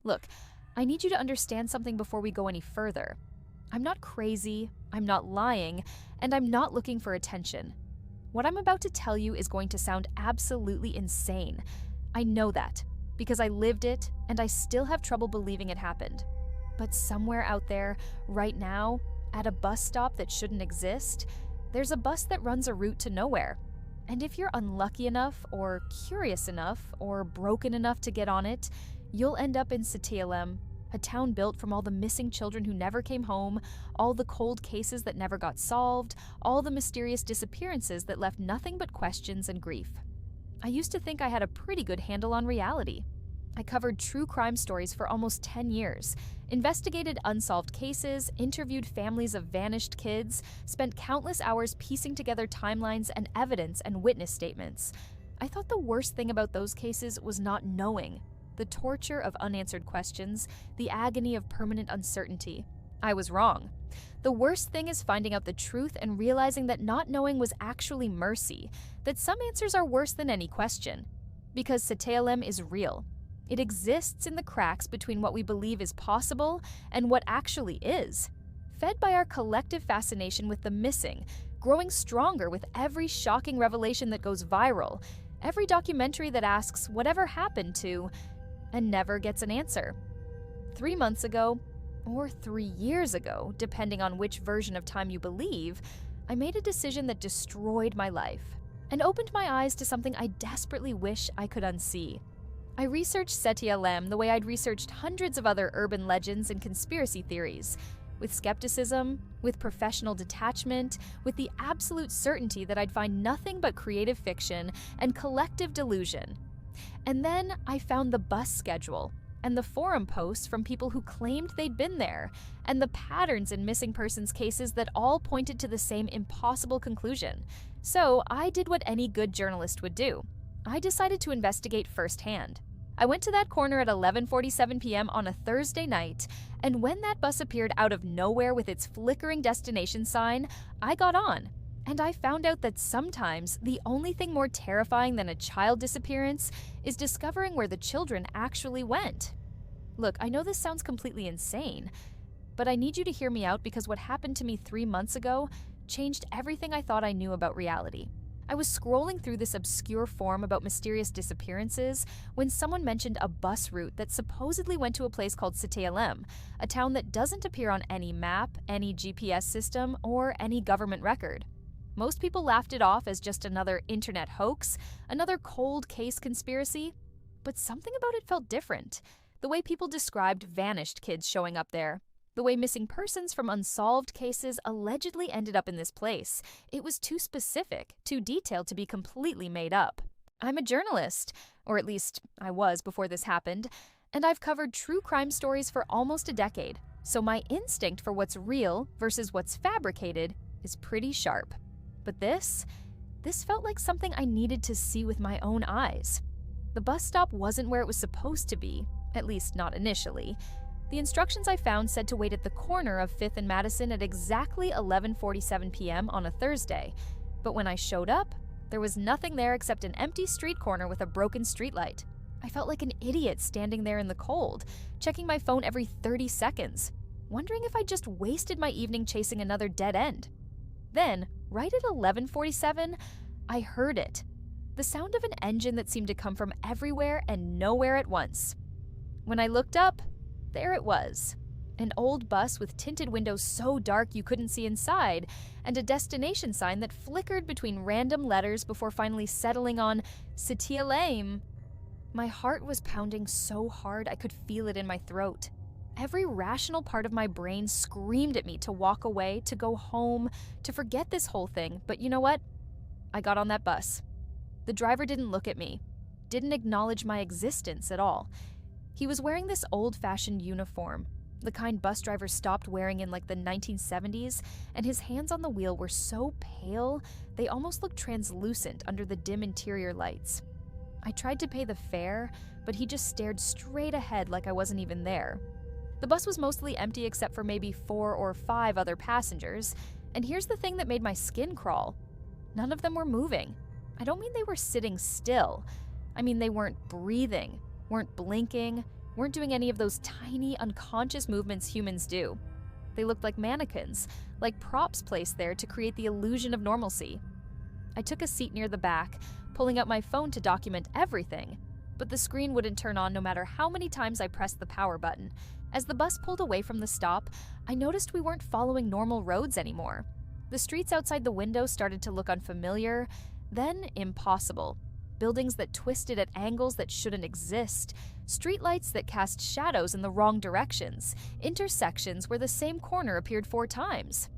Look, I need you to understand something before we go any further. I'm not crazy, I'm not lying, and I'm not looking for attention. What I'm about to tell you is going to sound absolutely insane. I know that, because I lived it, and I still have trouble believing it happened. But somewhere out there, right now, at a bus stop that shouldn't exist, there's a bus that runs a route to nowhere. And if you're unlucky enough, or curious enough, or broken enough to get on it, you'll end up in Satiyalem, a town built from all the missing children who never came home, all the cold cases that never got solved, all the mysterious disappearances that left nothing but questions and grief. I used to think I had a pretty good handle on reality. I covered true crime stories for almost 10 years, investigated unsolved cases, interviewed families of vanished kids, spent countless hours piecing together timelines and evidence and witness statements. I thought the worst thing about those cases was not knowing, the torture of unanswered questions, the agony of permanent uncertainty. I was wrong. The worst thing is finding out the truth and realizing that not knowing was actually mercy, that some answers are worse than any question. Because Satiyalem is real. It exists in the cracks between what we believe is possible and what actually is. Fed by our collective fascination with the missing, growing stronger with every shocking revelation that goes viral, every documentary that asks whatever happened to, and never gets an answer. 3 months ago, or 3 years ago, depending on which version of time you believe, I made a decision that destroyed my life and opened my eyes to something I desperately wish I could unsee. I researched Satiyalem the way I'd researched hundreds of other urban legends and conspiracy theories, with skepticism, with professional detachment, with the absolute certainty that I'd find nothing but creative fiction and collective delusion. And then I found the bus schedule, and the forum posts from people who claimed they'd been there, and the patterns in missing persons cases that all pointed to the same impossible conclusion. So I did what any good journalist would do. I decided to investigate firsthand. I went to that corner at 11:47 p.m. on a Thursday night, and when that bus appeared out of nowhere with its flickering destination sign, I got on. And I found out that sometimes the only thing more terrifying than a child disappearance is discovering where the children actually went. Look, I know this sounds completely insane, but I need you to hear me out because what happened to me 3 months ago changed everything I thought I knew about reality. I was scrolling through this obscure forum about mysterious disappearances when someone mentioned a bus route that supposedly went to a place called Satiyalem, a town that doesn't appear on any map, any GPS system, or any government record. Most people laughed it off as just another internet hoax, another cold case conspiracy, but something about it felt different. The way people described vanished kids showing up there, the way missing persons from unsolved cases allegedly ended up in this place. It was too specific, too detailed to be completely made up. I'm a journalist, or at least I was before this happened, and I've covered true crime stories for almost a decade, so my instinct for what's real versus what's fabricated is pretty sharp. But this felt like something I needed to see with my own eyes. The bus stop wasn't where it was supposed to be, at least not initially. The instructions I found said to wait at the corner of 5th and Madison at exactly 11:47 p.m. on a Thursday. But when I showed up, there was nothing there except an empty street corner with a broken streetlight. I felt like an idiot standing there in the cold, checking my phone every 30 seconds, wondering if I just wasted my evening chasing another dead end. Then, right at 11:47, I heard it. The sound of an engine that seemed to come from everywhere and nowhere at once. When I looked up, there it was. An old bus with tinted windows so dark you couldn't see inside, and a destination sign that flickered between random letters before finally settling on Satiyalem. My heart was pounding so hard I could feel it in my throat. Every rational part of my brain screamed at me to walk away, to go home, to forget this whole thing, but you know what? I got on that bus. The driver didn't look at me, didn't acknowledge my existence at all. He was wearing this old-fashioned uniform, the kind bus drivers stopped wearing in like the 1970s, and his hands on the wheel were so pale, they almost looked translucent under the dim interior lights. I tried to pay the fare, but he just stared straight ahead like I wasn't even there. The bus was mostly empty except for maybe 4 or 5 other passengers, and here's the thing that made my skin crawl. None of them were moving. I don't mean they were sitting still. I mean they weren't breathing, weren't blinking, weren't doing any of those tiny, unconscious movements humans do. They looked like mannequins, like props placed there to create the illusion of normalcy. I took a seat near the back, pulling out my phone to document everything, but the screen wouldn't turn on no matter how many times I pressed the power button. As the bus pulled away from the stop, I noticed we weren't following normal roads anymore. The streets outside the window started to look unfamiliar, then impossible. Buildings that twisted at angles that shouldn't exist, streetlights that cast shadows in the wrong directions, intersections where the same corner appeared 4 times.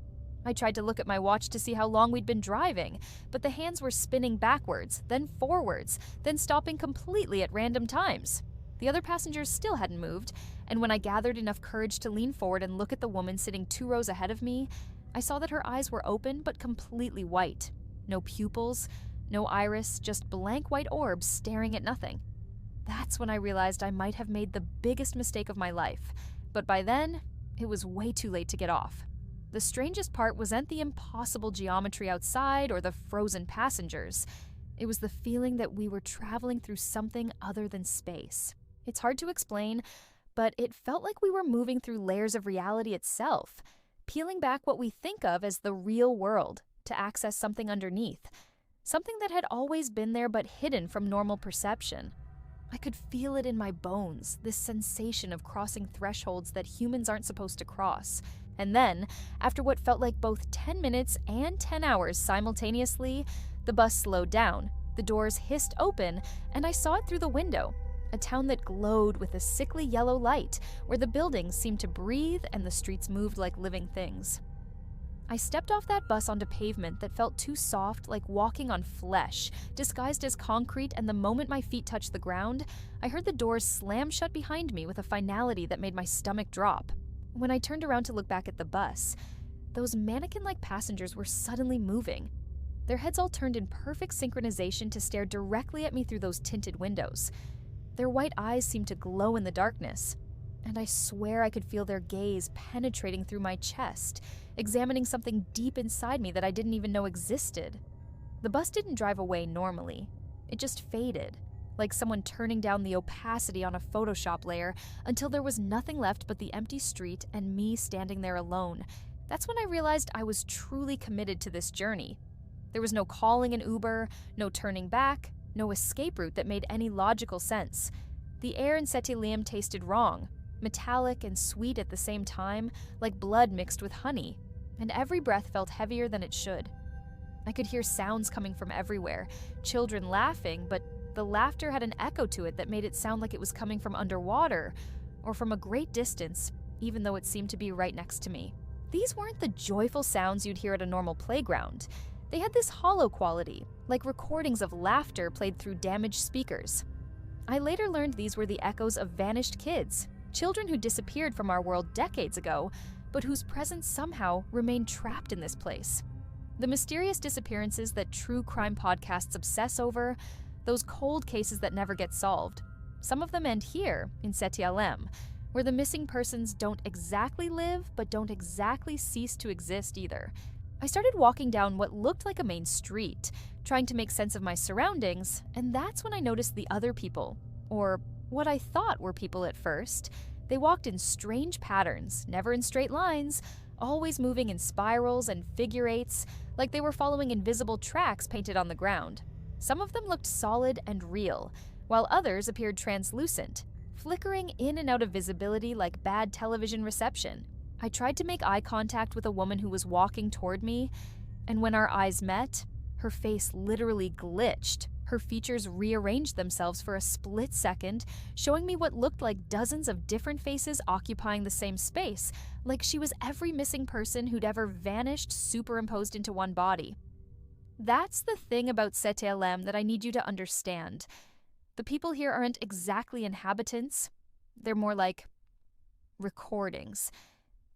I tried to look at my watch to see how long we'd been driving, but the hands were spinning backwards, then forwards, then stopping completely at random times. The other passengers still hadn't moved, and when I gathered enough courage to lean forward and look at the woman sitting 2 rows ahead of me, I saw that her eyes were open but completely white. No pupils, no iris, just blank white orbs staring at nothing. That's when I realized I might have made the biggest mistake of my life, but by then, it was way too late to get off. The strangest part wasn't the impossible geometry outside or the frozen passengers. It was the feeling that we were traveling through something other than space. It's hard to explain, but it felt like we were moving through layers of reality itself, peeling back what we think of as the real world to access something underneath, something that had always been there but hidden from normal perception. I could feel it in my bones, this sensation of crossing thresholds that humans aren't supposed to cross. And then, after what felt like both 10 minutes and 10 hours simultaneously, the bus slowed down, the doors hissed open, and I saw it through the window. A town that glowed with a sickly yellow light, where the buildings seemed to breathe and the streets moved like living things. I stepped off that bus onto pavement that felt too soft, like walking on flesh, disguised as concrete, and the moment my feet touched the ground, I heard the doors slam shut behind me with a finality that made my stomach drop. When I turned around to look back at the bus, those mannequin-like passengers were suddenly moving. Their heads all turned in perfect synchronization to stare directly at me through those tinted windows. Their white eyes seemed to glow in the darkness, and I swear I could feel their gaze penetrating through my chest, examining something deep inside me that I didn't even know existed. The bus didn't drive away normally. It just faded, like someone turning down the opacity on a Photoshop layer until there was nothing left but the empty street and me standing there alone. That's when I realized I was truly committed to this journey. There was no calling an Uber, no turning back, no escape route that made any logical sense. The air in Setilium tasted wrong, metallic and sweet at the same time, like blood mixed with honey, and every breath felt heavier than it should. I could hear sounds coming from everywhere, children laughing, but the laughter had an echo to it that made it sound like it was coming from underwater or from a great distance, even though it seemed to be right next to me. These weren't the joyful sounds you'd hear at a normal playground. They had this hollow quality, like recordings of laughter played through damaged speakers. I later learned these were the echoes of vanished kids, children who disappeared from our world decades ago, but whose presence somehow remained trapped in this place. The mysterious disappearances that true crime podcasts obsess over, those cold cases that never get solved. Some of them end here, in Setilium, where the missing persons don't exactly live, but don't exactly cease to exist either. I started walking down what looked like a main street, trying to make sense of my surroundings, and that's when I noticed the other people, or what I thought were people at first. They walked in strange patterns, never in straight lines, always moving in spirals and figure eights, like they were following invisible tracks painted on the ground. Some of them looked solid and real, while others appeared translucent, flickering in and out of visibility like bad television reception. I tried to make eye contact with a woman who was walking toward me, and when our eyes met, her face literally glitched. Her features rearranged themselves for a split second, showing me what looked like dozens of different faces occupying the same space, like she was every missing person who'd ever vanished superimposed into one body. That's the thing about Setilium that I need you to understand. The people here aren't exactly inhabitants. They're more like recordings.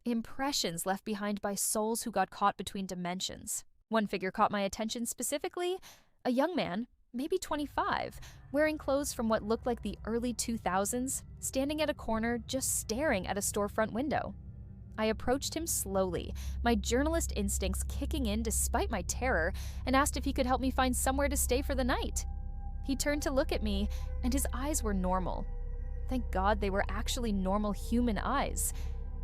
Impressions left behind by souls who got caught between dimensions. One figure caught my attention specifically, a young man, maybe 25, wearing clothes from what looked like the early 2000s, standing at a corner just staring at a storefront window. I approached him slowly, my journalist instincts kicking in despite my terror, and asked if he could help me find somewhere to stay for the night. He turned to look at me, and his eyes were normal. Thank God they were actually normal human eyes.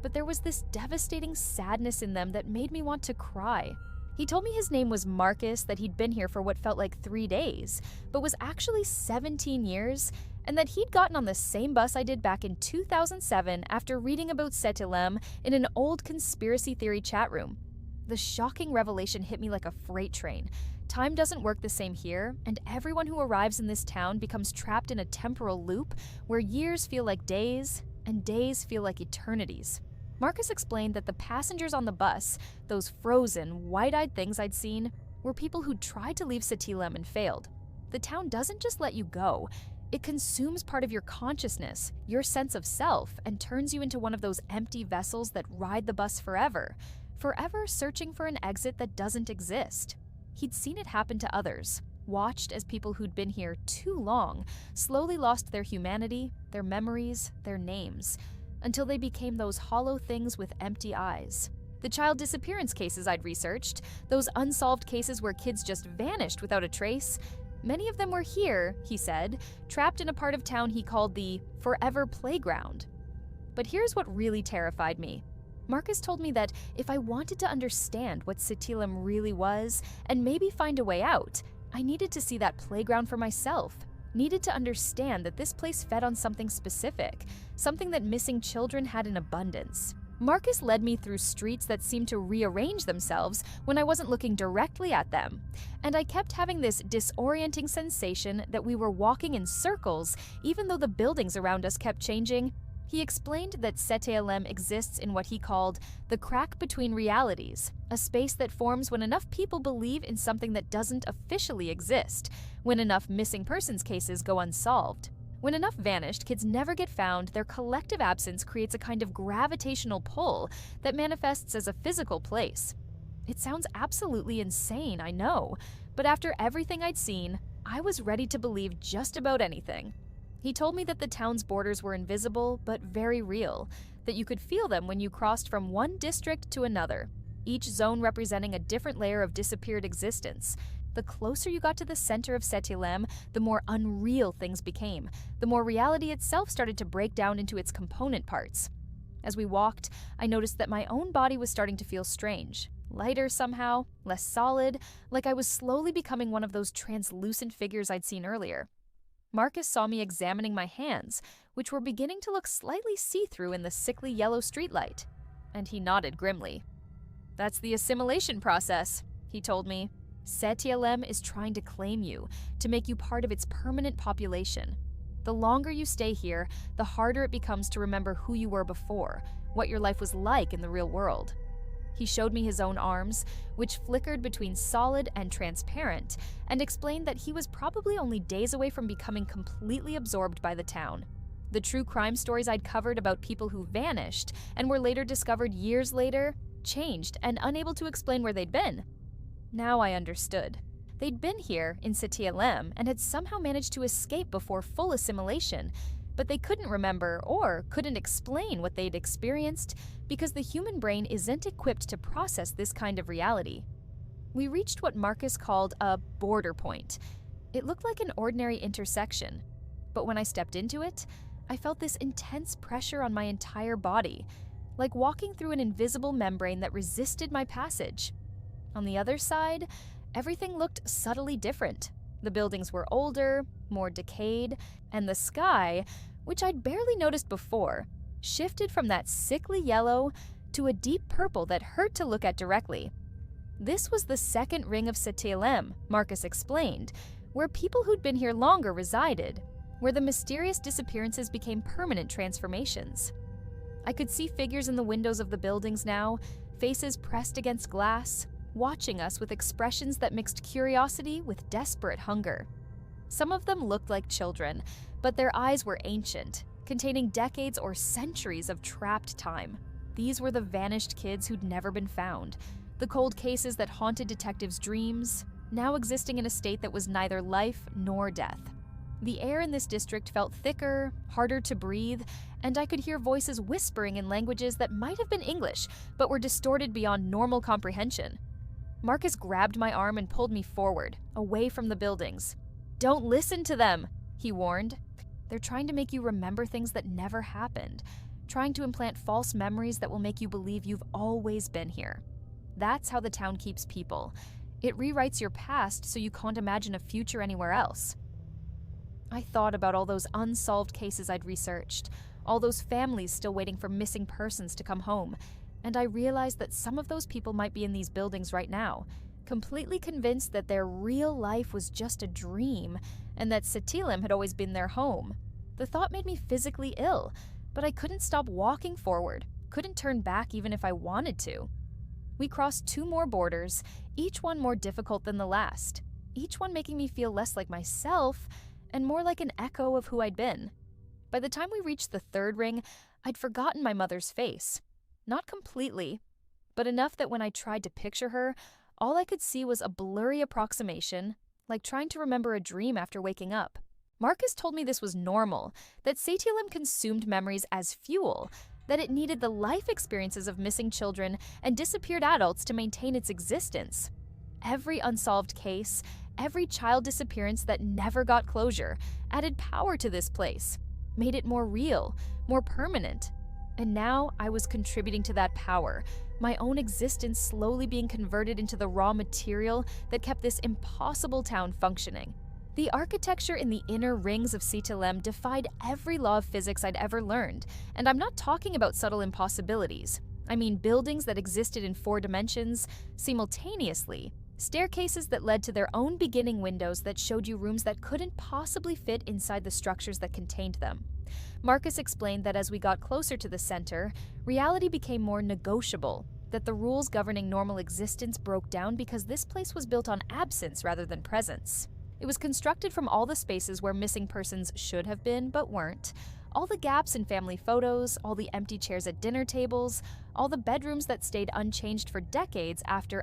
But there was this devastating sadness in them that made me want to cry. He told me his name was Marcus, that he'd been here for what felt like 3 days, but was actually 17 years, and that he'd gotten on the same bus I did back in 2007 after reading about Setilem in an old conspiracy theory chat room. The shocking revelation hit me like a freight train. Time doesn't work the same here, and everyone who arrives in this town becomes trapped in a temporal loop where years feel like days and days feel like eternities. Marcus explained that the passengers on the bus, those frozen, wide-eyed things I'd seen, were people who tried to leave Setilem and failed. The town doesn't just let you go. It consumes part of your consciousness, your sense of self, and turns you into one of those empty vessels that ride the bus forever, forever searching for an exit that doesn't exist. He'd seen it happen to others, watched as people who'd been here too long slowly lost their humanity, their memories, their names, until they became those hollow things with empty eyes. The child disappearance cases I'd researched, those unsolved cases where kids just vanished without a trace, many of them were here, he said, trapped in a part of town he called the forever playground. But here's what really terrified me. Marcus told me that if I wanted to understand what Setilem really was, and maybe find a way out, I needed to see that playground for myself. Needed to understand that this place fed on something specific, something that missing children had in abundance. Marcus led me through streets that seemed to rearrange themselves when I wasn't looking directly at them, and I kept having this disorienting sensation that we were walking in circles even though the buildings around us kept changing. He explained that Setilem exists in what he called the crack between realities, a space that forms when enough people believe in something that doesn't officially exist, when enough missing persons cases go unsolved. When enough vanished kids never get found, their collective absence creates a kind of gravitational pull that manifests as a physical place. It sounds absolutely insane, I know, but after everything I'd seen, I was ready to believe just about anything. He told me that the town's borders were invisible but very real, that you could feel them when you crossed from one district to another, each zone representing a different layer of disappeared existence. The closer you got to the center of Setilem, the more unreal things became, the more reality itself started to break down into its component parts. As we walked, I noticed that my own body was starting to feel strange, lighter somehow, less solid, like I was slowly becoming one of those translucent figures I'd seen earlier. Marcus saw me examining my hands, which were beginning to look slightly see-through in the sickly yellow streetlight, and he nodded grimly. "That's the assimilation process," he told me. "Setilem is trying to claim you, to make you part of its permanent population. The longer you stay here, the harder it becomes to remember who you were before, what your life was like in the real world." He showed me his own arms, which flickered between solid and transparent, and explained that he was probably only days away from becoming completely absorbed by the town. The true crime stories I'd covered about people who vanished and were later discovered years later, changed and unable to explain where they'd been. Now I understood. They'd been here in Setilem and had somehow managed to escape before full assimilation, but they couldn't remember or couldn't explain what they'd experienced because the human brain isn't equipped to process this kind of reality. We reached what Marcus called a border point. It looked like an ordinary intersection, but when I stepped into it, I felt this intense pressure on my entire body, like walking through an invisible membrane that resisted my passage. On the other side, everything looked subtly different. The buildings were older, more decayed, and the sky, which I'd barely noticed before, shifted from that sickly yellow to a deep purple that hurt to look at directly. This was the second ring of Setilem, Marcus explained, where people who'd been here longer resided, where the mysterious disappearances became permanent transformations. I could see figures in the windows of the buildings now, faces pressed against glass, watching us with expressions that mixed curiosity with desperate hunger. Some of them looked like children, but their eyes were ancient, containing decades or centuries of trapped time. These were the vanished kids who'd never been found, the cold cases that haunted detectives' dreams, now existing in a state that was neither life nor death. The air in this district felt thicker, harder to breathe, and I could hear voices whispering in languages that might have been English, but were distorted beyond normal comprehension. Marcus grabbed my arm and pulled me forward, away from the buildings. "Don't listen to them," he warned. They're trying to make you remember things that never happened, trying to implant false memories that will make you believe you've always been here. That's how the town keeps people. It rewrites your past so you can't imagine a future anywhere else. I thought about all those unsolved cases I'd researched, all those families still waiting for missing persons to come home, and I realized that some of those people might be in these buildings right now, completely convinced that their real life was just a dream and that Setilim had always been their home. The thought made me physically ill, but I couldn't stop walking forward, couldn't turn back even if I wanted to. We crossed 2 more borders, each one more difficult than the last, each one making me feel less like myself and more like an echo of who I'd been. By the time we reached the 3rd ring, I'd forgotten my mother's face. Not completely, but enough that when I tried to picture her, all I could see was a blurry approximation, like trying to remember a dream after waking up. Marcus told me this was normal, that Satialim consumed memories as fuel, that it needed the life experiences of missing children and disappeared adults to maintain its existence. Every unsolved case, every child disappearance that never got closure, added power to this place, made it more real, more permanent. And now I was contributing to that power, my own existence slowly being converted into the raw material that kept this impossible town functioning. The architecture in the inner rings of Sitialem defied every law of physics I'd ever learned, and I'm not talking about subtle impossibilities. I mean buildings that existed in 4 dimensions simultaneously, staircases that led to their own beginning windows that showed you rooms that couldn't possibly fit inside the structures that contained them. Marcus explained that as we got closer to the center, reality became more negotiable, that the rules governing normal existence broke down because this place was built on absence rather than presence. It was constructed from all the spaces where missing persons should have been but weren't, all the gaps in family photos, all the empty chairs at dinner tables, all the bedrooms that stayed unchanged for decades after,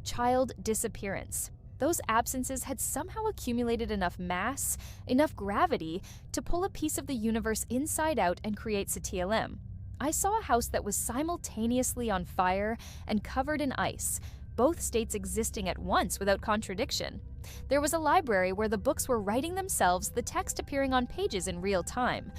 child disappearance. Those absences had somehow accumulated enough mass, enough gravity, to pull a piece of the universe inside out and create Satialem. I saw a house that was simultaneously on fire and covered in ice, both states existing at once without contradiction. There was a library where the books were writing themselves, the text appearing on pages in real time.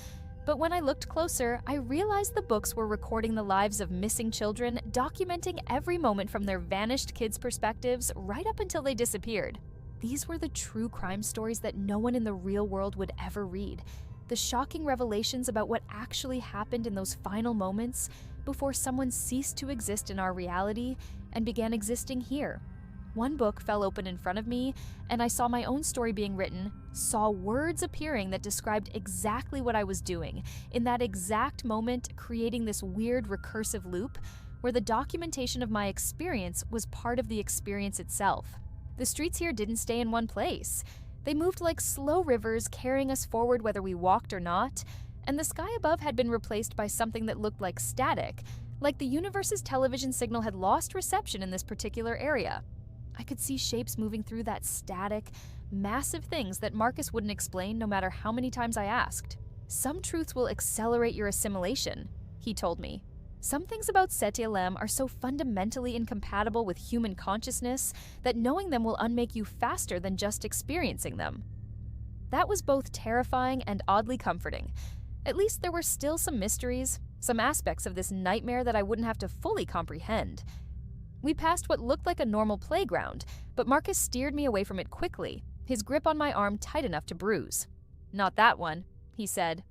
But when I looked closer, I realized the books were recording the lives of missing children, documenting every moment from their vanished kids' perspectives right up until they disappeared. These were the true crime stories that no one in the real world would ever read. The shocking revelations about what actually happened in those final moments before someone ceased to exist in our reality and began existing here. One book fell open in front of me, and I saw my own story being written, saw words appearing that described exactly what I was doing, in that exact moment creating this weird recursive loop where the documentation of my experience was part of the experience itself. The streets here didn't stay in one place. They moved like slow rivers, carrying us forward whether we walked or not, and the sky above had been replaced by something that looked like static, like the universe's television signal had lost reception in this particular area. I could see shapes moving through that static, massive things that Marcus wouldn't explain no matter how many times I asked. Some truths will accelerate your assimilation, he told me. Some things about Setialem are so fundamentally incompatible with human consciousness that knowing them will unmake you faster than just experiencing them. That was both terrifying and oddly comforting. At least there were still some mysteries, some aspects of this nightmare that I wouldn't have to fully comprehend. We passed what looked like a normal playground, but Marcus steered me away from it quickly, his grip on my arm tight enough to bruise. "Not that one," he said.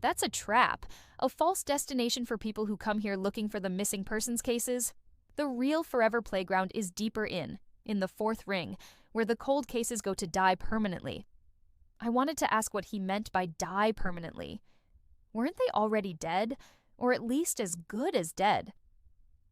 "That's a trap, a false destination for people who come here looking for the missing persons cases. The real forever playground is deeper in the 4th ring, where the cold cases go to die permanently." I wanted to ask what he meant by die permanently. Weren't they already dead, or at least as good as dead?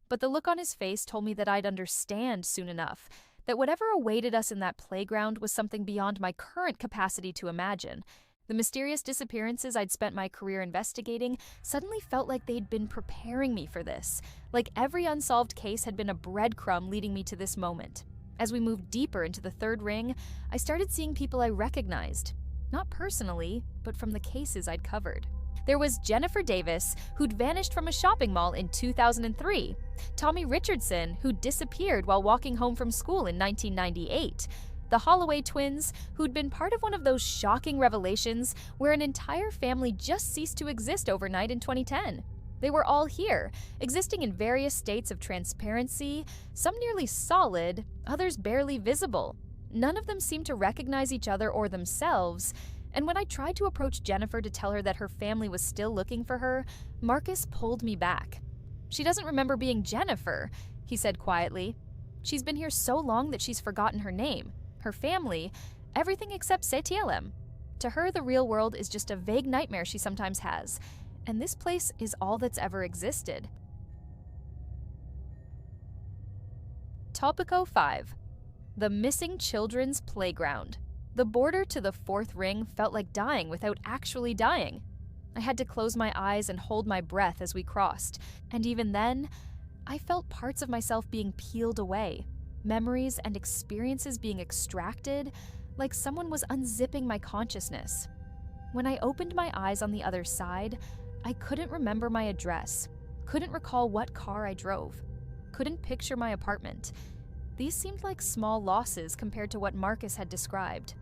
But the look on his face told me that I'd understand soon enough, that whatever awaited us in that playground was something beyond my current capacity to imagine. The mysterious disappearances I'd spent my career investigating suddenly felt like they'd been preparing me for this, like every unsolved case had been a breadcrumb leading me to this moment. As we moved deeper into the 3rd ring, I started seeing people I recognized, not personally, but from the cases I'd covered. There was Jennifer Davis, who'd vanished from a shopping mall in 2003, Tommy Richardson, who disappeared while walking home from school in 1998, The Holloway twins, who'd been part of one of those shocking revelations where an entire family just ceased to exist overnight in 2010. They were all here, existing in various states of transparency, some nearly solid, others barely visible. None of them seemed to recognize each other or themselves, and when I tried to approach Jennifer to tell her that her family was still looking for her, Marcus pulled me back. "She doesn't remember being Jennifer," he said quietly. "She's been here so long that she's forgotten her name, her family, everything except CTLM. To her, the real world is just a vague nightmare she sometimes has, and this place is all that's ever existed." Topico 5. The Missing Children's Playground. The border to the fourth ring felt like dying without actually dying. I had to close my eyes and hold my breath as we crossed, and even then, I felt parts of myself being peeled away, memories and experiences being extracted, like someone was unzipping my consciousness. When I opened my eyes on the other side, I couldn't remember my address, couldn't recall what car I drove, couldn't picture my apartment. These seemed like small losses compared to what Marcus had described,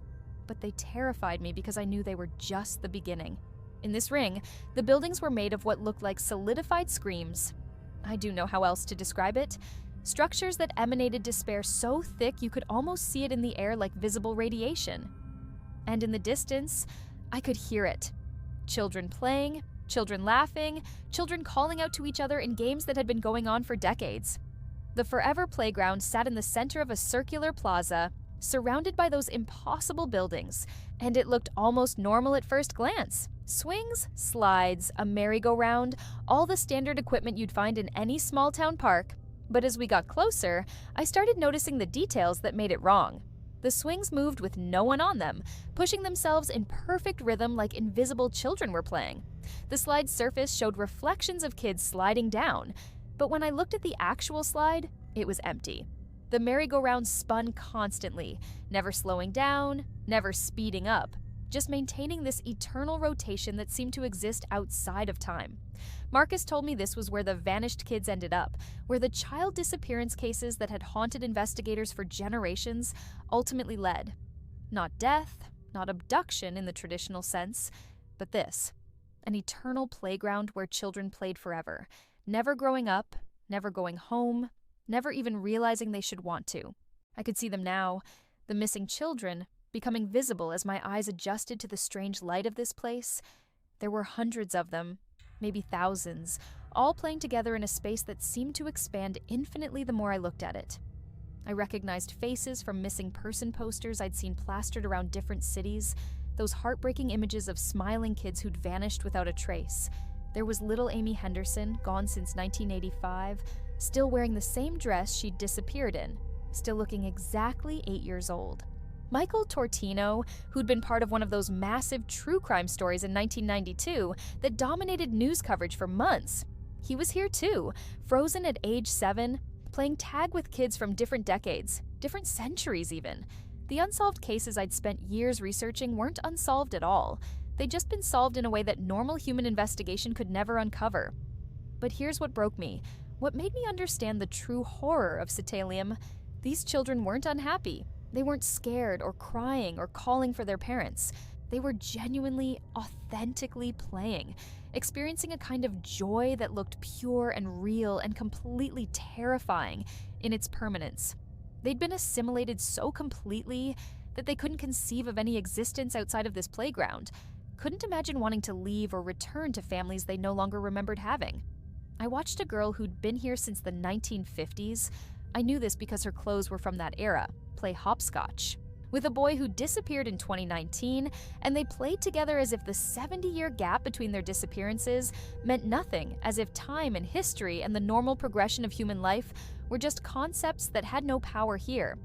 but they terrified me because I knew they were just the beginning. In this ring, the buildings were made of what looked like solidified screams. I do know how else to describe it. Structures that emanated despair so thick you could almost see it in the air like visible radiation. And in the distance, I could hear it. Children playing, children laughing, children calling out to each other in games that had been going on for decades. The Forever Playground sat in the center of a circular plaza, surrounded by those impossible buildings, and it looked almost normal at first glance. Swings, slides, a merry-go-round, all the standard equipment you'd find in any small-town park. But as we got closer, I started noticing the details that made it wrong. The swings moved with no one on them, pushing themselves in perfect rhythm like invisible children were playing. The slide's surface showed reflections of kids sliding down, but when I looked at the actual slide, it was empty. The merry-go-round spun constantly, never slowing down, never speeding up, just maintaining this eternal rotation that seemed to exist outside of time. Marcus told me this was where the vanished kids ended up, where the child disappearance cases that had haunted investigators for generations ultimately led. Not death, not abduction in the traditional sense, but this. An eternal playground where children played forever, never growing up, never going home, never even realizing they should want to. I could see them now, the missing children, becoming visible as my eyes adjusted to the strange light of this place. There were hundreds of them, maybe thousands, all playing together in a space that seemed to expand infinitely the more I looked at it. I recognized faces from missing person posters I'd seen plastered around different cities, those heartbreaking images of smiling kids who'd vanished without a trace. There was little Amy Henderson, gone since 1985, still wearing the same dress she'd disappeared in, still looking exactly 8 years old. Michael Tortino, who'd been part of one of those massive true crime stories in 1992 that dominated news coverage for months. He was here too, frozen at age 7, playing tag with kids from different decades, different centuries even. The unsolved cases I'd spent years researching weren't unsolved at all. They'd just been solved in a way that normal human investigation could never uncover. But here's what broke me. What made me understand the true horror of Cetalium. These children weren't unhappy. They weren't scared or crying or calling for their parents. They were genuinely, authentically playing, experiencing a kind of joy that looked pure and real and completely terrifying in its permanence. They'd been assimilated so completely that they couldn't conceive of any existence outside of this playground, couldn't imagine wanting to leave or return to families they no longer remembered having. I watched a girl who'd been here since the 1950s. I knew this because her clothes were from that era, play hopscotch, with a boy who disappeared in 2019, and they played together as if the 70-year gap between their disappearances meant nothing, as if time and history and the normal progression of human life were just concepts that had no power here.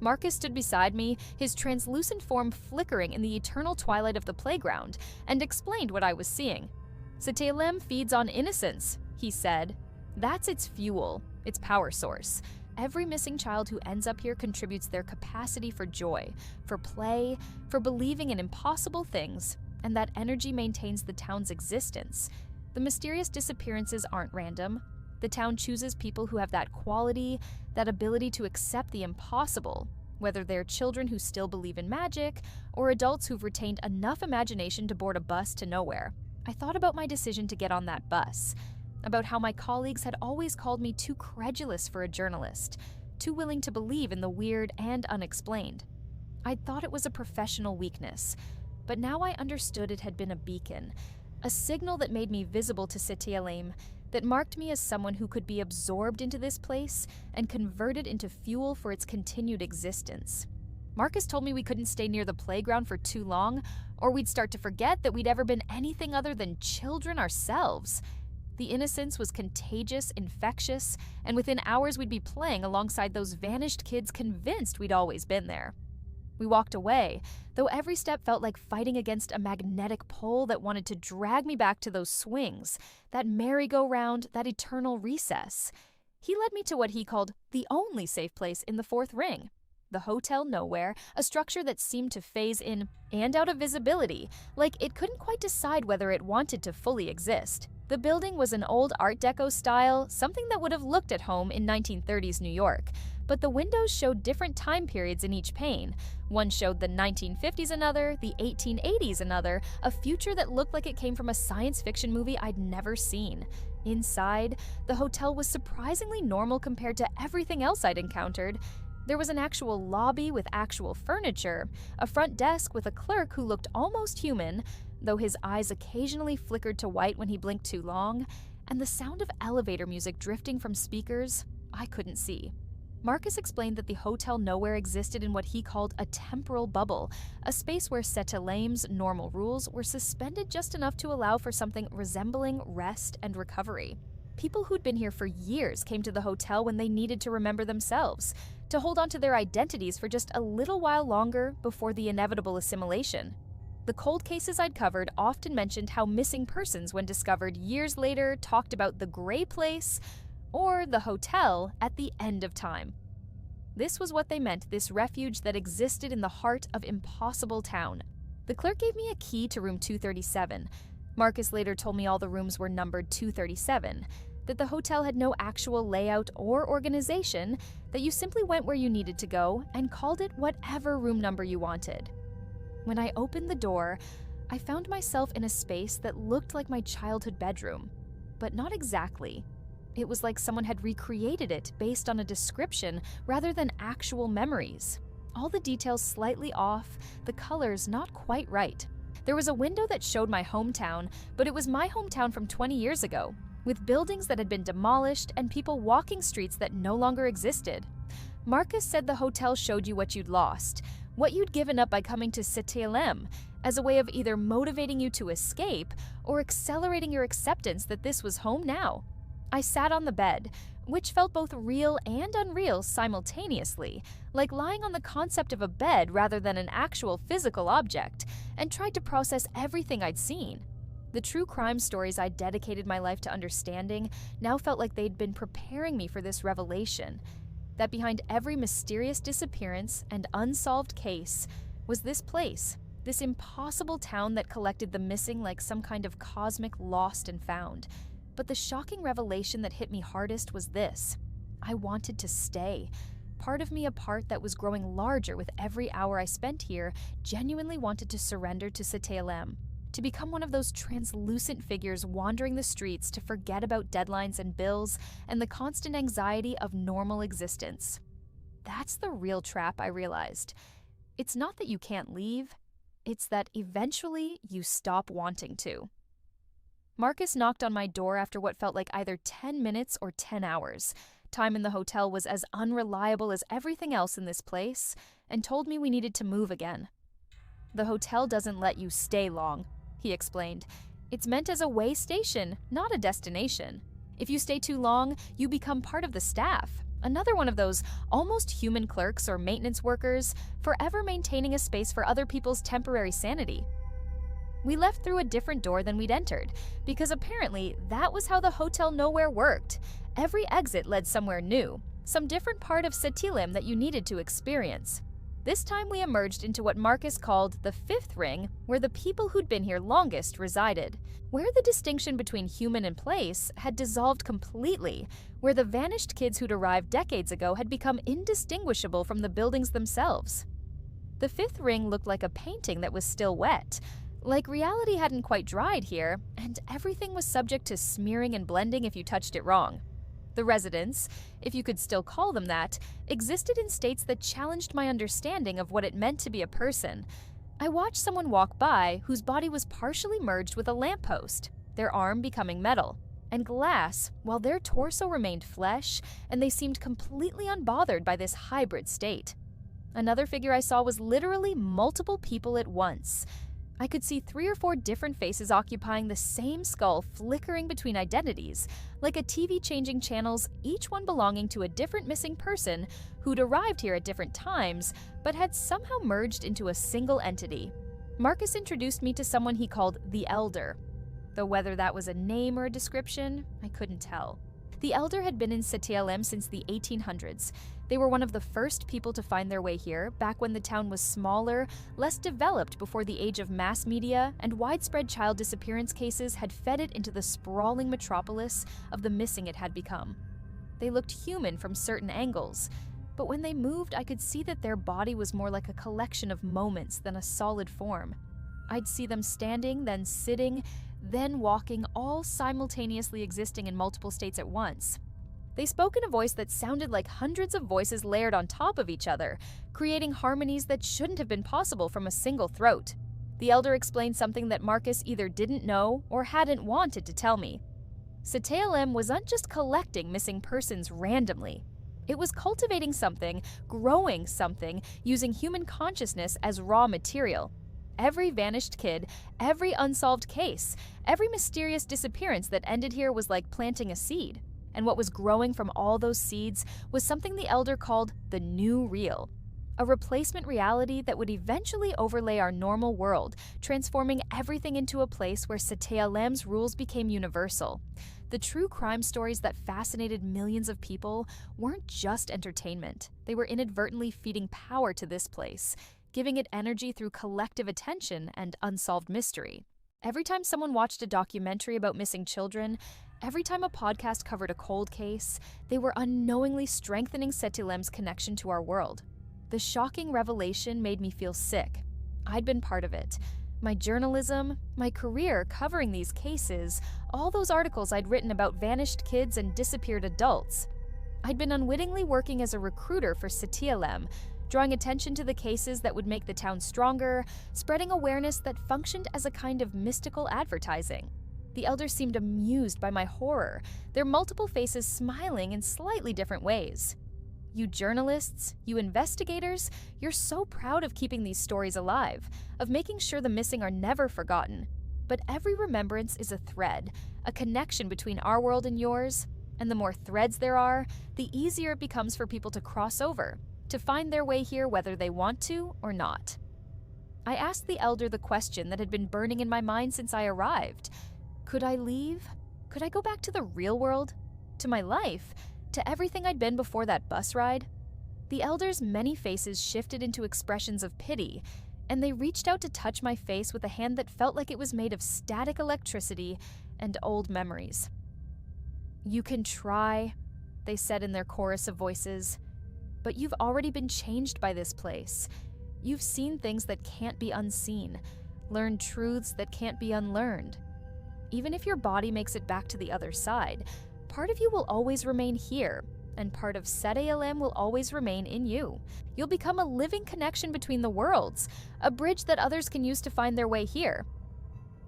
Marcus stood beside me, his translucent form flickering in the eternal twilight of the playground, and explained what I was seeing. "Cetalium feeds on innocence," he said. "That's its fuel, its power source. Every missing child who ends up here contributes their capacity for joy, for play, for believing in impossible things, and that energy maintains the town's existence. The mysterious disappearances aren't random. The town chooses people who have that quality, that ability to accept the impossible, whether they're children who still believe in magic or adults who've retained enough imagination to board a bus to nowhere. I thought about my decision to get on that bus, about how my colleagues had always called me too credulous for a journalist, too willing to believe in the weird and unexplained. I'd thought it was a professional weakness, but now I understood it had been a beacon, a signal that made me visible to Cité, that marked me as someone who could be absorbed into this place and converted into fuel for its continued existence. Marcus told me we couldn't stay near the playground for too long, or we'd start to forget that we'd ever been anything other than children ourselves. The innocence was contagious, infectious, and within hours we'd be playing alongside those vanished kids convinced we'd always been there. We walked away, though every step felt like fighting against a magnetic pole that wanted to drag me back to those swings, that merry-go-round, that eternal recess. He led me to what he called the only safe place in the fourth ring, the Hotel Nowhere, a structure that seemed to phase in and out of visibility, like it couldn't quite decide whether it wanted to fully exist. The building was an old Art Deco style, something that would have looked at home in 1930s New York, but the windows showed different time periods in each pane. One showed the 1950s another, the 1880s another, a future that looked like it came from a science fiction movie I'd never seen. Inside, the hotel was surprisingly normal compared to everything else I'd encountered. There was an actual lobby with actual furniture, a front desk with a clerk who looked almost human, though his eyes occasionally flickered to white when he blinked too long, and the sound of elevator music drifting from speakers I couldn't see. Marcus explained that the Hotel Nowhere existed in what he called a temporal bubble, a space where Cétélém's normal rules were suspended just enough to allow for something resembling rest and recovery. People who'd been here for years came to the hotel when they needed to remember themselves, to hold on to their identities for just a little while longer before the inevitable assimilation. The cold cases I'd covered often mentioned how missing persons, when discovered years later, talked about the gray place or the hotel at the end of time. This was what they meant, this refuge that existed in the heart of impossible town. The clerk gave me a key to room 237. Marcus later told me all the rooms were numbered 237, that the hotel had no actual layout or organization, that you simply went where you needed to go and called it whatever room number you wanted. When I opened the door, I found myself in a space that looked like my childhood bedroom, but not exactly. It was like someone had recreated it based on a description rather than actual memories. All the details slightly off, the colors not quite right. There was a window that showed my hometown, but it was my hometown from 20 years ago, with buildings that had been demolished and people walking streets that no longer existed. Marcus said the hotel showed you what you'd lost, what you'd given up by coming to Cité, as a way of either motivating you to escape or accelerating your acceptance that this was home now. I sat on the bed, which felt both real and unreal simultaneously, like lying on the concept of a bed rather than an actual physical object, and tried to process everything I'd seen. The true crime stories I'd dedicated my life to understanding now felt like they'd been preparing me for this revelation, that behind every mysterious disappearance and unsolved case was this place, this impossible town that collected the missing like some kind of cosmic lost and found. But the shocking revelation that hit me hardest was this: I wanted to stay. Part of me, a part that was growing larger with every hour I spent here, genuinely wanted to surrender to Cité, to become one of those translucent figures wandering the streets to forget about deadlines and bills and the constant anxiety of normal existence. That's the real trap, I realized. It's not that you can't leave, it's that eventually you stop wanting to. Marcus knocked on my door after what felt like either 10 minutes or 10 hours. Time in the hotel was as unreliable as everything else in this place, and told me we needed to move again. The hotel doesn't let you stay long, he explained. It's meant as a way station, not a destination. If you stay too long, you become part of the staff, another one of those almost human clerks or maintenance workers, forever maintaining a space for other people's temporary sanity. We left through a different door than we'd entered, because apparently that was how the Hotel Nowhere worked. Every exit led somewhere new, some different part of Cité that you needed to experience. This time we emerged into what Marcus called the fifth ring, where the people who'd been here longest resided. Where the distinction between human and place had dissolved completely, where the vanished kids who'd arrived decades ago had become indistinguishable from the buildings themselves. The fifth ring looked like a painting that was still wet. Like reality hadn't quite dried here, and everything was subject to smearing and blending if you touched it wrong. The residents, if you could still call them that, existed in states that challenged my understanding of what it meant to be a person. I watched someone walk by whose body was partially merged with a lamppost, their arm becoming metal, and glass, while their torso remained flesh, and they seemed completely unbothered by this hybrid state. Another figure I saw was literally multiple people at once. I could see 3 or 4 different faces occupying the same skull, flickering between identities, like a TV changing channels, each one belonging to a different missing person who'd arrived here at different times, but had somehow merged into a single entity. Marcus introduced me to someone he called the Elder, though whether that was a name or a description, I couldn't tell. The Elder had been in CTLM since the 1800s. They were one of the first people to find their way here, back when the town was smaller, less developed before the age of mass media, and widespread child disappearance cases had fed it into the sprawling metropolis of the missing it had become. They looked human from certain angles, but when they moved, I could see that their body was more like a collection of moments than a solid form. I'd see them standing, then sitting, then walking, all simultaneously existing in multiple states at once. They spoke in a voice that sounded like hundreds of voices layered on top of each other, creating harmonies that shouldn't have been possible from a single throat. The Elder explained something that Marcus either didn't know or hadn't wanted to tell me. CTLM wasn't just collecting missing persons randomly. It was cultivating something, growing something, using human consciousness as raw material. Every vanished kid, every unsolved case, every mysterious disappearance that ended here was like planting a seed. And what was growing from all those seeds was something the Elder called the new real. A replacement reality that would eventually overlay our normal world, transforming everything into a place where CTLM's rules became universal. The true crime stories that fascinated millions of people weren't just entertainment. They were inadvertently feeding power to this place, giving it energy through collective attention and unsolved mystery. Every time someone watched a documentary about missing children, every time a podcast covered a cold case, they were unknowingly strengthening CTLM's connection to our world. The shocking revelation made me feel sick. I'd been part of it. My journalism, my career covering these cases, all those articles I'd written about vanished kids and disappeared adults. I'd been unwittingly working as a recruiter for CTLM, drawing attention to the cases that would make the town stronger, spreading awareness that functioned as a kind of mystical advertising. The Elder seemed amused by my horror, their multiple faces smiling in slightly different ways. You journalists, you investigators, you're so proud of keeping these stories alive, of making sure the missing are never forgotten. But every remembrance is a thread, a connection between our world and yours, and the more threads there are, the easier it becomes for people to cross over, to find their way here whether they want to or not. I asked the Elder the question that had been burning in my mind since I arrived. Could I leave? Could I go back to the real world? To my life? To everything I'd been before that bus ride? The Elder's many faces shifted into expressions of pity, and they reached out to touch my face with a hand that felt like it was made of static electricity and old memories. "You can try," they said in their chorus of voices, "but you've already been changed by this place. You've seen things that can't be unseen, learned truths that can't be unlearned. Even if your body makes it back to the other side, part of you will always remain here, and part of CTLM will always remain in you. You'll become a living connection between the worlds, a bridge that others can use to find their way here."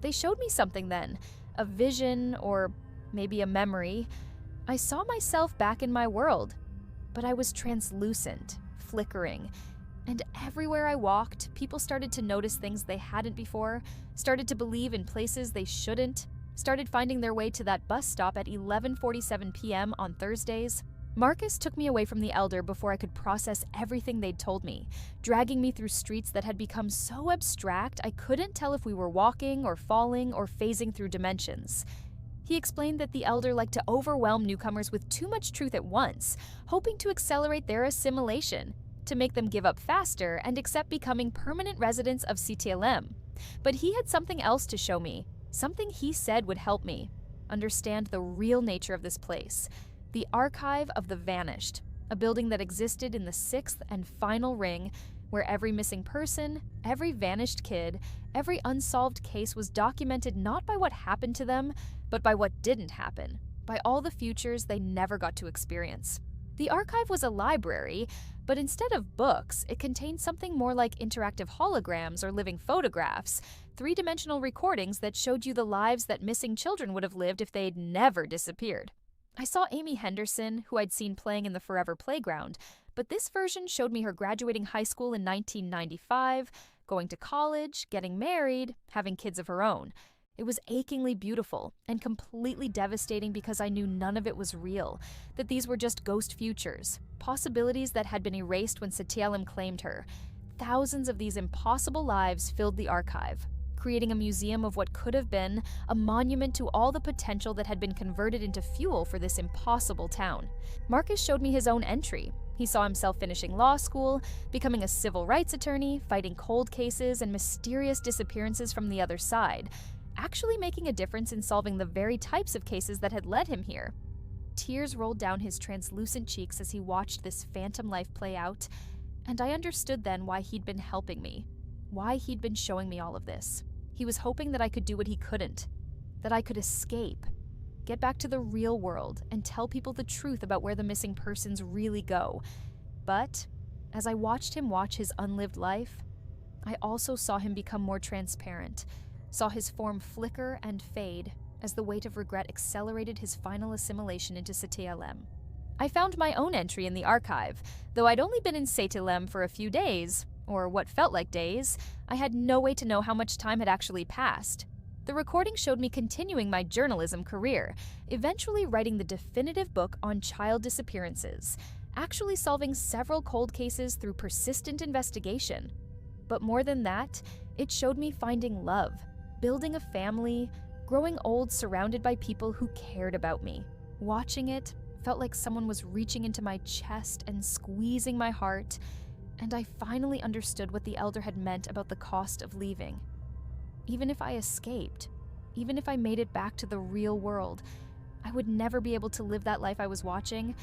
They showed me something then, a vision or maybe a memory. I saw myself back in my world, but I was translucent, flickering. And everywhere I walked, people started to notice things they hadn't before, started to believe in places they shouldn't, started finding their way to that bus stop at 11:47 p.m. on Thursdays. Marcus took me away from the Elder before I could process everything they'd told me, dragging me through streets that had become so abstract I couldn't tell if we were walking or falling or phasing through dimensions. He explained that the Elder liked to overwhelm newcomers with too much truth at once, hoping to accelerate their assimilation, to make them give up faster and accept becoming permanent residents of CTLM. But he had something else to show me, something he said would help me understand the real nature of this place, the Archive of the Vanished, a building that existed in the 6th and final ring, where every missing person, every vanished kid, every unsolved case was documented not by what happened to them, but by what didn't happen, by all the futures they never got to experience. The archive was a library, but instead of books, it contained something more like interactive holograms or living photographs, three-dimensional recordings that showed you the lives that missing children would have lived if they'd never disappeared. I saw Amy Henderson, who I'd seen playing in the Forever Playground, but this version showed me her graduating high school in 1995, going to college, getting married, having kids of her own. It was achingly beautiful and completely devastating because I knew none of it was real, that these were just ghost futures, possibilities that had been erased when Satialim claimed her. Thousands of these impossible lives filled the archive, creating a museum of what could have been, a monument to all the potential that had been converted into fuel for this impossible town. Marcus showed me his own entry. He saw himself finishing law school, becoming a civil rights attorney, fighting cold cases and mysterious disappearances from the other side, actually making a difference in solving the very types of cases that had led him here. Tears rolled down his translucent cheeks as he watched this phantom life play out, and I understood then why he'd been helping me, why he'd been showing me all of this. He was hoping that I could do what he couldn't, that I could escape, get back to the real world, and tell people the truth about where the missing persons really go. But as I watched him watch his unlived life, I also saw him become more transparent, saw his form flicker and fade as the weight of regret accelerated his final assimilation into Satialem. I found my own entry in the archive. Though I'd only been in Satialem for a few days, or what felt like days, I had no way to know how much time had actually passed. The recording showed me continuing my journalism career, eventually writing the definitive book on child disappearances, actually solving several cold cases through persistent investigation. But more than that, it showed me finding love, building a family, growing old surrounded by people who cared about me. Watching it felt like someone was reaching into my chest and squeezing my heart, and I finally understood what the elder had meant about the cost of leaving. Even if I escaped, even if I made it back to the real world, I would never be able to live that life I was watching.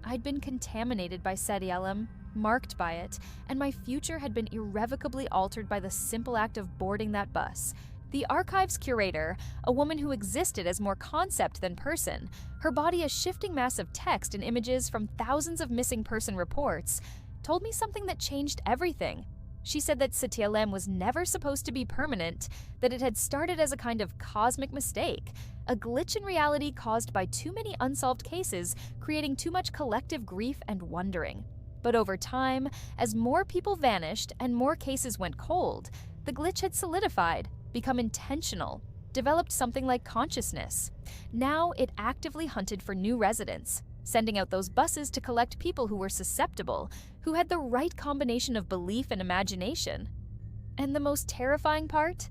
I'd been contaminated by Satialem, marked by it, and my future had been irrevocably altered by the simple act of boarding that bus. The archive's curator, a woman who existed as more concept than person, her body a shifting mass of text and images from thousands of missing person reports, told me something that changed everything. She said that Satialem was never supposed to be permanent, that it had started as a kind of cosmic mistake, a glitch in reality caused by too many unsolved cases, creating too much collective grief and wondering. But over time, as more people vanished and more cases went cold, the glitch had solidified, become intentional, developed something like consciousness. Now it actively hunted for new residents, sending out those buses to collect people who were susceptible, who had the right combination of belief and imagination. And the most terrifying part?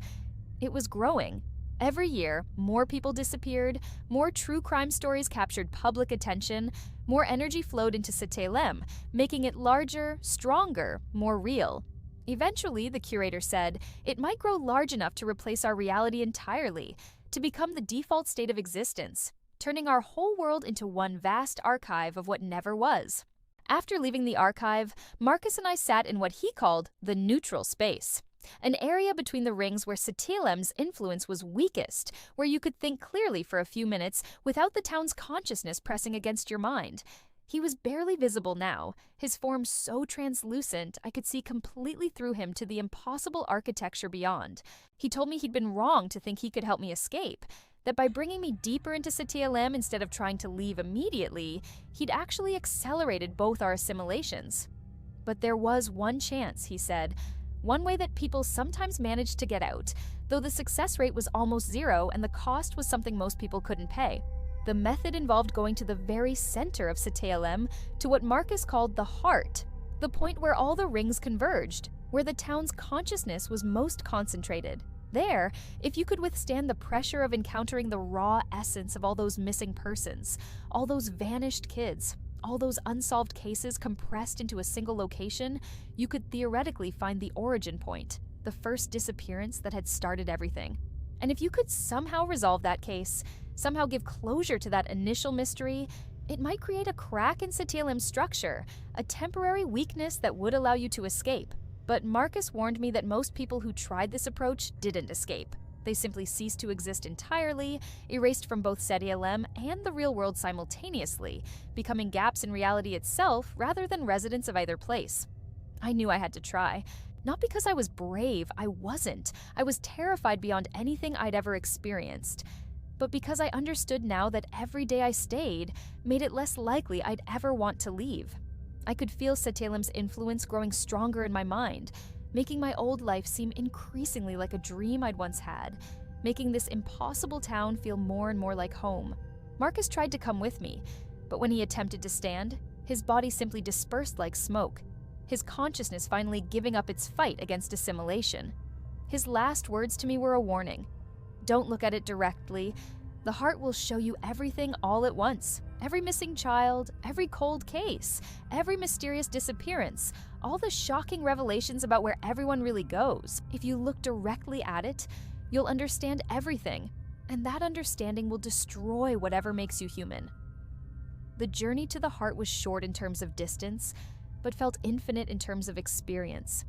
It was growing. Every year, more people disappeared, more true crime stories captured public attention, more energy flowed into Satialem, making it larger, stronger, more real. Eventually, the curator said, it might grow large enough to replace our reality entirely, to become the default state of existence, turning our whole world into one vast archive of what never was. After leaving the archive, Marcus and I sat in what he called the neutral space, an area between the rings where Satialem's influence was weakest, where you could think clearly for a few minutes without the town's consciousness pressing against your mind. He was barely visible now, his form so translucent I could see completely through him to the impossible architecture beyond. He told me he'd been wrong to think he could help me escape, that by bringing me deeper into Satialem instead of trying to leave immediately, he'd actually accelerated both our assimilations. But there was one chance, he said, one way that people sometimes managed to get out, though the success rate was almost zero and the cost was something most people couldn't pay. The method involved going to the very center of Satialem, to what Marcus called the heart, the point where all the rings converged, where the town's consciousness was most concentrated. There, if you could withstand the pressure of encountering the raw essence of all those missing persons, all those vanished kids, all those unsolved cases compressed into a single location, you could theoretically find the origin point, the first disappearance that had started everything. And if you could somehow resolve that case, somehow give closure to that initial mystery, it might create a crack in Satialim's structure, a temporary weakness that would allow you to escape. But Marcus warned me that most people who tried this approach didn't escape. They simply ceased to exist entirely, erased from both Setialem and the real world simultaneously, becoming gaps in reality itself rather than residents of either place. I knew I had to try. Not because I was brave, I wasn't. I was terrified beyond anything I'd ever experienced. But because I understood now that every day I stayed made it less likely I'd ever want to leave. I could feel Satialim's influence growing stronger in my mind, making my old life seem increasingly like a dream I'd once had, making this impossible town feel more and more like home. Marcus tried to come with me, but when he attempted to stand, his body simply dispersed like smoke, his consciousness finally giving up its fight against assimilation. His last words to me were a warning. Don't look at it directly. The heart will show you everything all at once. Every missing child, every cold case, every mysterious disappearance, all the shocking revelations about where everyone really goes. If you look directly at it, you'll understand everything, and that understanding will destroy whatever makes you human. The journey to the heart was short in terms of distance, but felt infinite in terms of experience.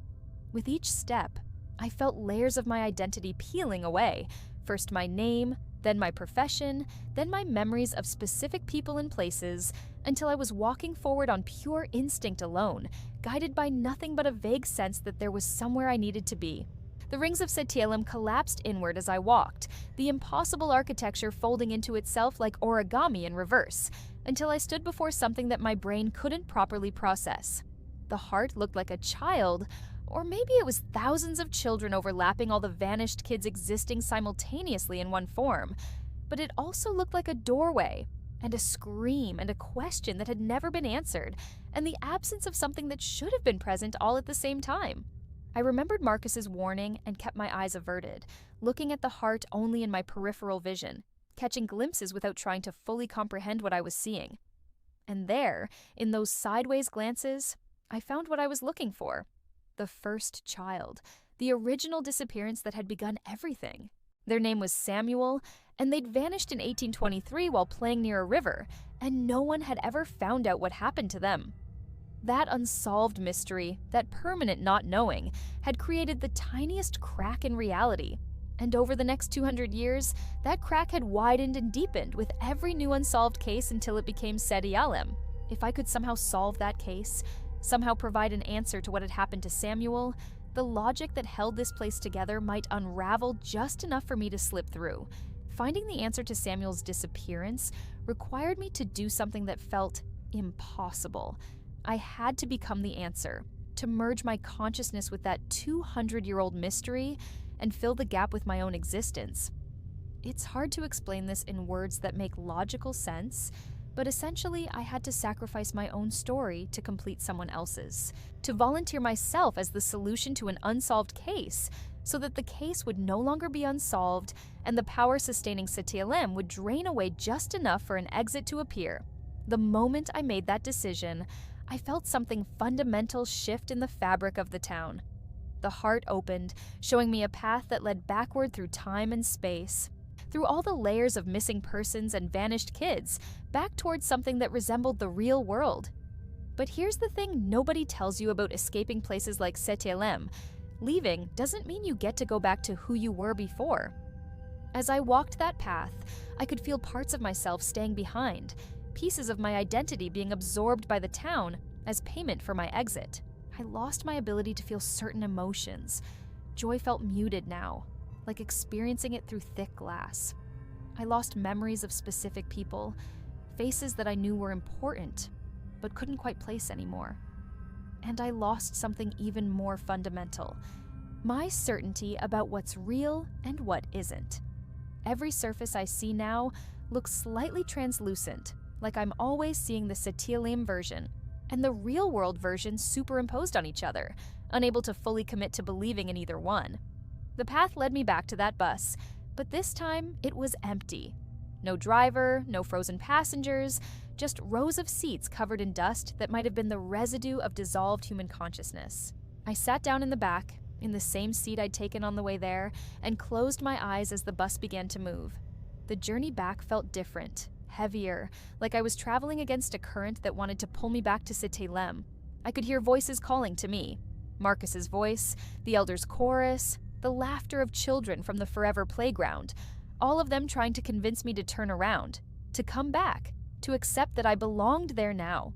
With each step, I felt layers of my identity peeling away. First my name, then my profession, then my memories of specific people and places, until I was walking forward on pure instinct alone, guided by nothing but a vague sense that there was somewhere I needed to be. The rings of Setialem collapsed inward as I walked, the impossible architecture folding into itself like origami in reverse, until I stood before something that my brain couldn't properly process. The heart looked like a child, or maybe it was thousands of children overlapping all the vanished kids existing simultaneously in one form. But it also looked like a doorway, and a scream, and a question that had never been answered, and the absence of something that should have been present all at the same time. I remembered Marcus's warning and kept my eyes averted, looking at the heart only in my peripheral vision, catching glimpses without trying to fully comprehend what I was seeing. And there, in those sideways glances, I found what I was looking for. The first child, the original disappearance that had begun everything. Their name was Samuel, and they'd vanished in 1823 while playing near a river, and no one had ever found out what happened to them. That unsolved mystery, that permanent not knowing, had created the tiniest crack in reality. And over the next 200 years, that crack had widened and deepened with every new unsolved case until it became Setialem. If I could somehow solve that case, somehow provide an answer to what had happened to Samuel, the logic that held this place together might unravel just enough for me to slip through. Finding the answer to Samuel's disappearance required me to do something that felt impossible. I had to become the answer, to merge my consciousness with that 200-year-old mystery and fill the gap with my own existence. It's hard to explain this in words that make logical sense, but essentially I had to sacrifice my own story to complete someone else's, to volunteer myself as the solution to an unsolved case, so that the case would no longer be unsolved and the power sustaining Setialem would drain away just enough for an exit to appear. The moment I made that decision, I felt something fundamental shift in the fabric of the town. The heart opened, showing me a path that led backward through time and space, through all the layers of missing persons and vanished kids, back towards something that resembled the real world. But here's the thing nobody tells you about escaping places like Setialem. Leaving doesn't mean you get to go back to who you were before. As I walked that path, I could feel parts of myself staying behind, pieces of my identity being absorbed by the town as payment for my exit. I lost my ability to feel certain emotions. Joy felt muted now, like experiencing it through thick glass. I lost memories of specific people, faces that I knew were important, but couldn't quite place anymore. And I lost something even more fundamental, my certainty about what's real and what isn't. Every surface I see now looks slightly translucent, like I'm always seeing the Setialem version, and the real-world version superimposed on each other, unable to fully commit to believing in either one. The path led me back to that bus, but this time it was empty. No driver, no frozen passengers, just rows of seats covered in dust that might have been the residue of dissolved human consciousness. I sat down in the back, in the same seat I'd taken on the way there, and closed my eyes as the bus began to move. The journey back felt different, heavier, like I was traveling against a current that wanted to pull me back to Cité-Lem. I could hear voices calling to me. Marcus's voice, the elders' chorus, the laughter of children from the forever playground, all of them trying to convince me to turn around, to come back, to accept that I belonged there now.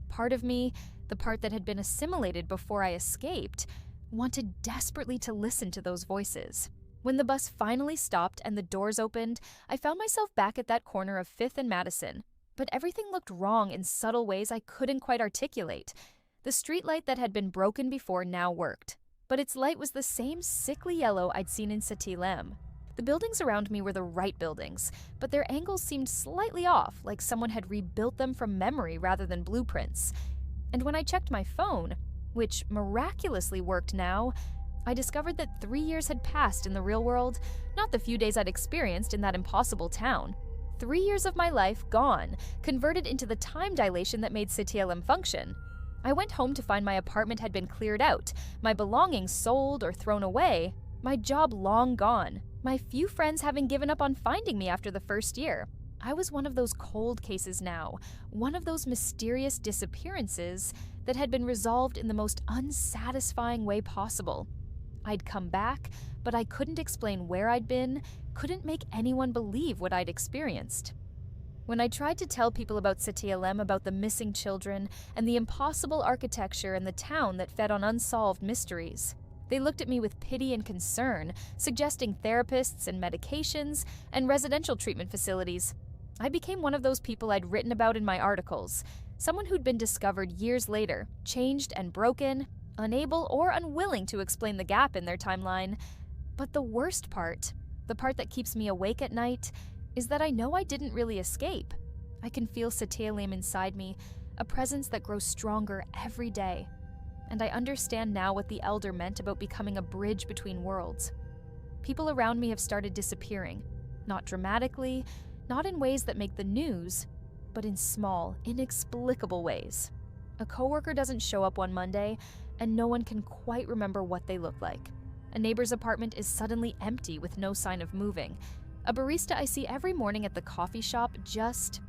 Part of me, the part that had been assimilated before I escaped, wanted desperately to listen to those voices. When the bus finally stopped and the doors opened, I found myself back at that corner of 5th and Madison, but everything looked wrong in subtle ways I couldn't quite articulate. The streetlight that had been broken before now worked, but its light was the same sickly yellow I'd seen in Cité-Lem. The buildings around me were the right buildings, but their angles seemed slightly off, like someone had rebuilt them from memory rather than blueprints. And when I checked my phone, which miraculously worked now, I discovered that 3 years had passed in the real world, not the few days I'd experienced in that impossible town. 3 years of my life gone, converted into the time dilation that made Cité-Lem function. I went home to find my apartment had been cleared out, my belongings sold or thrown away, my job long gone, my few friends having given up on finding me after the first year. I was one of those cold cases now, one of those mysterious disappearances that had been resolved in the most unsatisfying way possible. I'd come back, but I couldn't explain where I'd been, couldn't make anyone believe what I'd experienced. When I tried to tell people about Cité-Lem, about the missing children, and the impossible architecture and the town that fed on unsolved mysteries, they looked at me with pity and concern, suggesting therapists and medications and residential treatment facilities. I became one of those people I'd written about in my articles, someone who'd been discovered years later, changed and broken, unable or unwilling to explain the gap in their timeline. But the worst part, the part that keeps me awake at night, is that I know I didn't really escape. I can feel Cité-Lem inside me, a presence that grows stronger every day. And I understand now what the elder meant about becoming a bridge between worlds. People around me have started disappearing, not dramatically, not in ways that make the news, but in small, inexplicable ways. A coworker doesn't show up one Monday, and no one can quite remember what they look like. A neighbor's apartment is suddenly empty with no sign of moving. A barista I see every morning at the coffee shop just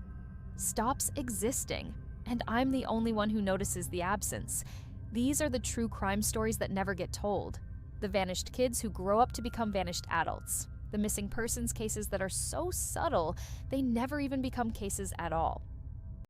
stops existing, and I'm the only one who notices the absence. These are the true crime stories that never get told. The vanished kids who grow up to become vanished adults. The missing persons cases that are so subtle, they never even become cases at all.